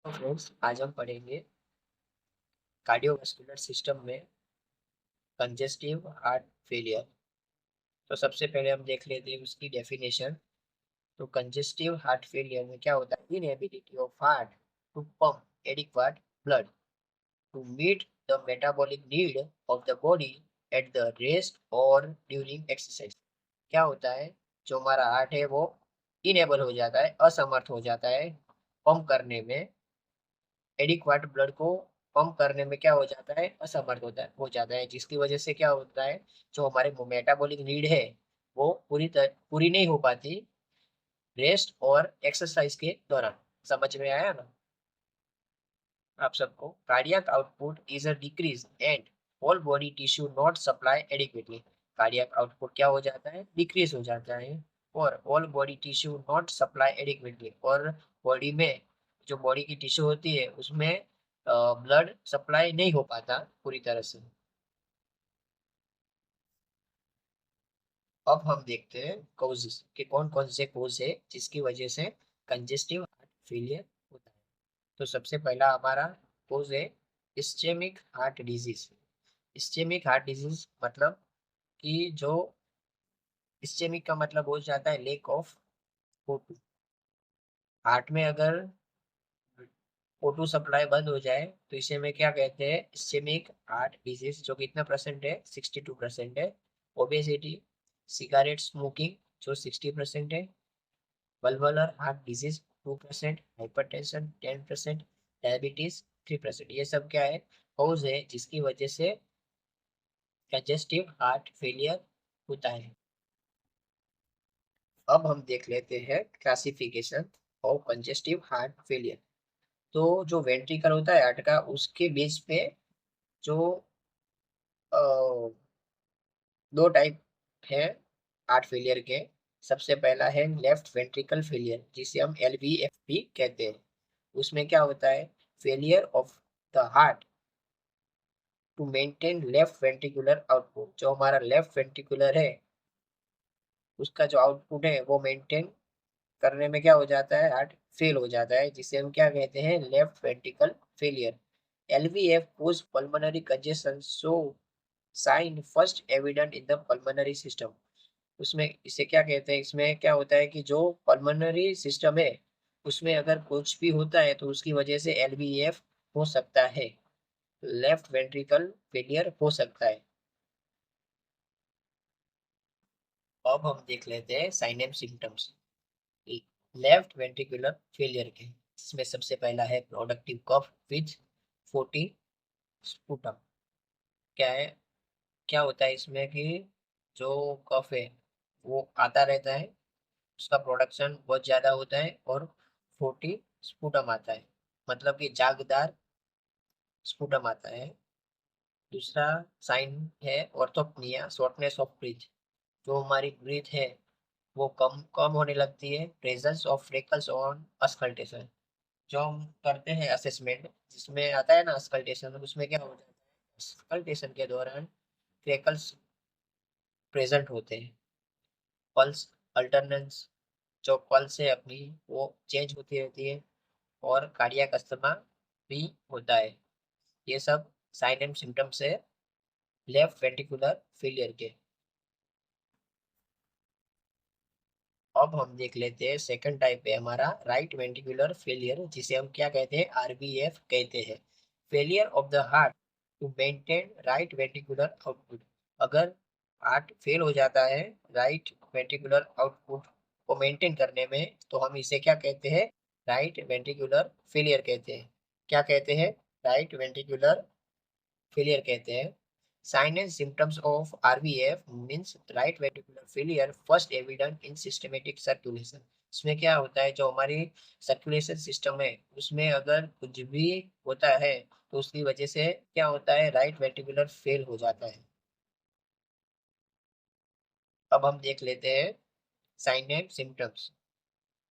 तो फ्रेंड्स आज हम पढ़ेंगे कार्डियोवास्कुलर सिस्टम में कंजेस्टिव हार्ट फेलियर। तो सबसे पहले हम देख लेते हैं उसकी डेफिनेशन। तो कंजेस्टिव हार्ट फेलियर में क्या होता है? Inability of heart to pump adequate blood to meet the metabolic need of the body at the rest और ड्यूरिंग एक्सरसाइज। क्या होता है? जो हमारा हार्ट है वो इनेबल हो जाता है, असमर्थ हो जाता है पंप करने में, एडिक्वेट ब्लड को पंप करने में क्या हो जाता है? असमर्थ हो जाता है, जिसकी वजह से क्या होता है? जो हमारे मेटाबॉलिक नीड है वो पूरी नहीं हो पाती रेस्ट और एक्सरसाइज के दौरान। समझ में आया ना आप सबको? Cardiac output is a decrease and whole body tissue not supply adequately. Cardiac output क्या हो जाता है? डिक्रीज हो जाता है। और all body tissue not supply adequately, और बॉडी में जो बॉडी की टिश्यू होती है उसमें ब्लड सप्लाई नहीं हो पाता पूरी तरह से। अब हम देखते हैं कॉजेस कि कौन कौन से कॉज है जिसकी वजह से कंजेस्टिव हार्ट फेलियर होता है। तो सबसे पहला हमारा कॉज है ischaemic heart disease. Ischaemic heart disease मतलब कि जो इस्चेमिक का मतलब हो जाता है लेक ऑफ O2। हार्ट में अगर O2 सप्लाई बंद हो जाए तो इसे में क्या कहते हैं? Ischaemic heart disease. जो कितना परसेंट है? 62% है। ओबेसिटी, सिगरेट स्मोकिंग जो 60% है। वल्वुलर हार्ट डिजीज 2%, हाइपरटेंशन 10%, डायबिटीज 3%। ये सब क्या है? कॉज है जिसकी वजह से कंजेस्टिव हार्ट फेलियर होता है। अब हम देख लेते हैं classification of congestive heart failure. तो जो वेंट्रिकल होता है हार्ट का, उसके बेस पे जो अ, दो टाइप है हार्ट फेलियर के। सबसे पहला है लेफ्ट वेंट्रिकल फेलियर, जिसे हम LVF भी कहते हैं। उसमें क्या होता है? Failure of the heart to maintain left ventricular output. जो हमारा लेफ्ट वेंट्रिकुलर है उसका जो आउटपुट है वो मेंटेन करने में क्या हो जाता है? हार्ट फेल हो जाता है, जिसे हम क्या कहते हैं? Left ventricle failure. LVF cause pulmonary congestion so sign first evident in the pulmonary system. उसमें इसे क्या कहते हैं? इसमें क्या होता है कि जो पल्मोनरी सिस्टम है उसमें अगर कुछ भी होता है तो उसकी वजह से LVF हो सकता है, लेफ्ट वेंट्रिकल फेलियर हो सकता है। अब हम देख लेते हैं sign and symptoms left ventricular failure के। इसमें सबसे पहला है प्रोडक्टिव कफ विथ 40 स्पुटम। क्या है? क्या होता है इसमें कि जो कफ है वो आता रहता है, उसका प्रोडक्शन बहुत ज़्यादा होता है और 40 स्पुटम आता है, मतलब कि जागदार स्पुटम आता है। दूसरा साइन है ऑर्थोप्निया, शॉर्टनेस ऑफ ब्रीथ। जो हमारी ब्रीथ है वो कम कम होने लगती है। Presence of freckles on auscultation. जो हम करते हैं असेसमेंट जिसमें आता है ना अस्कल्टेशन, उसमें क्या हो जाता है? अस्कल्टेशन के दौरान फ्रेकल्स प्रेजेंट होते हैं। पल्स अल्टरनेंस, जो पल्स है अपनी वो चेंज होती रहती है। और कार्डियक अस्थमा भी होता है। ये सब साइन एंड सिम्टम्स है लेफ्ट वेंट्रिकुलर फेलियर के। अब हम देख लेते हैं सेकंड टाइप है हमारा राइट वेंट्रिकुलर फेलियर, जिसे हम क्या कहते हैं? RVF कहते हैं। Failure of the heart to maintain right ventricular output. अगर हार्ट फेल हो जाता है राइट वेंट्रिकुलर आउटपुट को मेंटेन करने में, तो हम इसे क्या कहते हैं? राइट वेंट्रिकुलर फेलियर कहते हैं। क्या कहते हैं? राइट वेंट्रिकुलर फेलियर कहते हैं। Sign and symptoms of RVF means right ventricular failure first evident in systematic circulation. इसमें क्या होता है? जो हमारी सर्कुलेशन सिस्टम है उसमें अगर कुछ भी होता है तो उसकी वजह से क्या होता है? राइट वेंट्रिकुलर फेल हो जाता है। अब हम देख लेते हैं sign and symptoms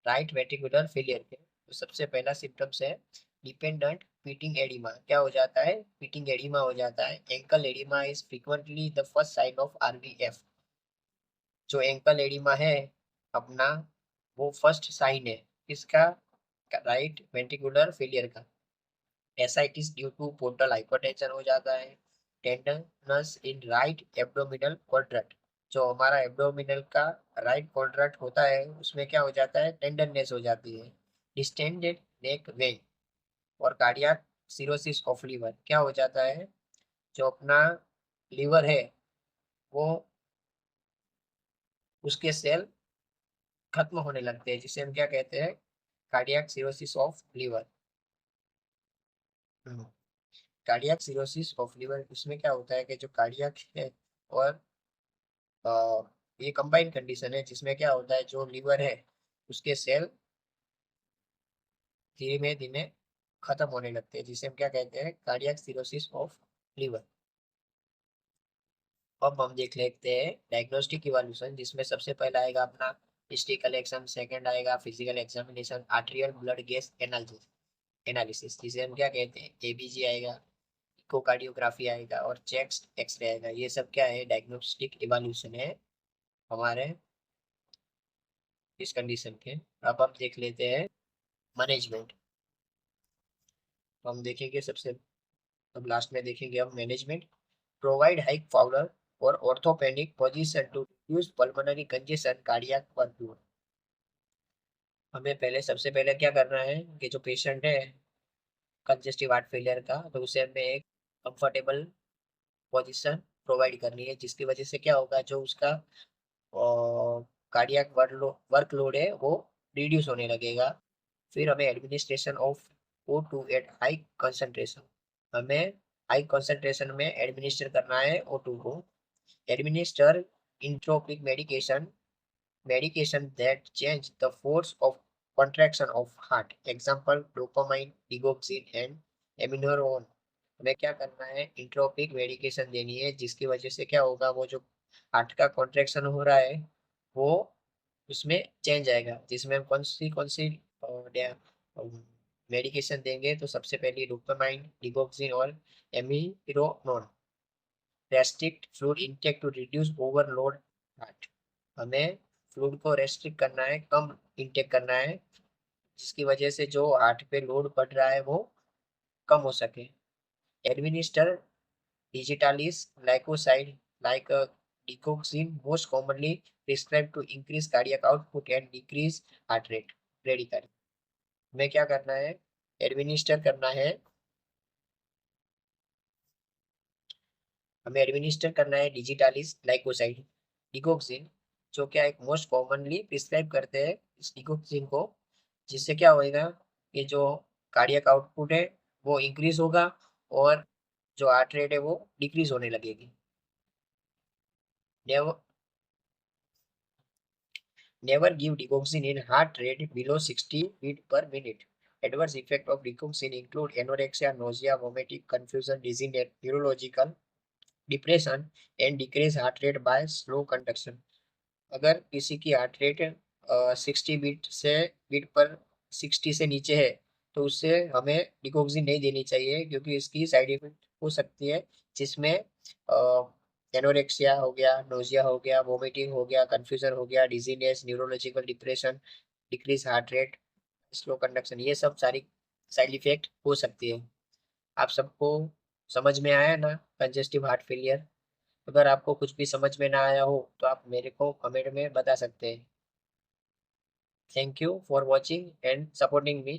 right ventricular failure के। तो सबसे पहला सिम्टम्स है डिपेंडेंट पीटिंग एडिमा। क्या हो जाता है? पीटिंग एडिमा हो जाता है। Ankle oedema is frequently the first sign of RVF। जो एंकल एडिमा है अपना, वो फर्स्ट साइन है किसका? राइट वेंट्रिकुलर फेलियर का। Ascites due to portal hypertension हो जाता है। Tenderness in right abdominal quadrant, जो हमारा एब्डोमिनल का राइट क्वाड्रेंट होता है उसमें क्या हो जाता है, टेंडननेस हो जाती है। डिस्टेंडेड नेक वेन और कार्डियक सिरोसिस ऑफ लीवर, क्या हो जाता है, जो अपना लीवर है वो उसके सेल खत्म होने लगते हैं, जिसे हम क्या कहते हैं, cardiac cirrhosis of liver. Cardiac cirrhosis of liver, इसमें क्या होता है कि जो कार्डियक है और अ, ये कंबाइंड कंडीशन है, जिसमें क्या होता है, जो लीवर है उसके सेल धीमे धीमे खत्म होने लगते हैं, जिसे हम क्या कहते हैं, कार्डियक सिरोसिस ऑफ लीवर। अब हम देख लेते हैं डायग्नोस्टिक इवोल्यूशन, जिसमें सबसे पहला आएगा अपना हिस्ट्री कलेक्शन, सेकंड आएगा physical examination, arterial blood gas analysis, जिसे हम क्या कहते हैं, एबीजी आएगा, इकोकार्डियोग्राफी आएगा और चेस्ट एक्सरे आएगा। ये सब क्या है, डायग्नोस्टिक इवोल्यूशन है हमारे इस कंडीशन के। अब हम देख लेते हैं मैनेजमेंट। तो हम देखेंगे सबसे, अब लास्ट में देखेंगे हम मैनेजमेंट। प्रोवाइड हाई पावर और orthopaedic position to reduce pulmonary congestion cardiac workload. हमें पहले सबसे पहले क्या करना है कि जो पेशेंट है कंजेस्टिव हार्ट फेलियर का, तो उसे हमें एक कंफर्टेबल पोजीशन प्रोवाइड करनी है, जिसकी वजह से क्या होगा, जो उसका कार्डियक वर्कलोड है वो रिड्यूस होने लगेगा। फिर हमें administration of O2 at high concentration, हमें हाई कंसंट्रेशन में एडमिनिस्टर करना है O2 को। Administer entropic medication that change the force of contraction of heart, example dopamine, digoxin and aminoron। हमें क्या करना है, इंट्रोपिक मेडिकेशन देनी है, जिसकी वजह से क्या होगा, वो जो हार्ट का कॉन्ट्रैक्शन हो रहा है वो उसमें चेंज आएगा। जिसमें हम कौन सी मेडिकेशन देंगे, तो सबसे पहले डोपामाइन, डिगोक्सिन और amrinone. Restrict fluid intake to reduce overload heart, हमें फ्लूइड को रेस्ट्रिक्ट करना है, कम इनटेक करना है, जिसकी वजह से जो हार्ट पे लोड पड़ रहा है वो कम हो सके। Administer digitalis glycoside like digoxin, most commonly prescribe to increase cardiac output and decrease heart rate. Radical, हमें क्या करना है, एडमिनिस्टर करना है, हमें एडमिनिस्टर करना है डिजिटालिस ग्लाइकोसाइड डिगोक्सिन, जो क्या एक मोस्ट कॉमनली प्रिस्क्राइब करते हैं इस डिगोक्सिन को, जिससे क्या होएगा कि जो कार्डियक आउटपुट है वो इंक्रीज होगा और जो हार्ट रेट है वो डिक्रीज होने लगेगी। Never never give digoxin in heart rate below 60 beat per minute. Adverse effect of digoxin include anorexia, nausea, vomiting, confusion, dizziness, neurological depression and decrease heart rate by slow conduction. अगर किसी की heart rate 60 beat पर 60 से नीचे है, तो उससे हमें डिगोक्सिन नहीं देनी चाहिए, क्योंकि इसकी साइड इफेक्ट हो सकती है, जिसमें एनोरेक्सिया हो गया, नोजिया हो गया, वोमिटिंग हो गया, कंफ्यूजन हो गया, dizziness, neurological depression, decrease heart rate, slow conduction, ये सब सारी साइड इफेक्ट हो सकती है। आप सबको समझ में आया ना कंजेस्टिव हार्ट फेलियर? अगर आपको कुछ भी समझ में ना आया हो तो आप मेरे को कमेंट में बता सकते हैं। Thank you for watching and supporting me.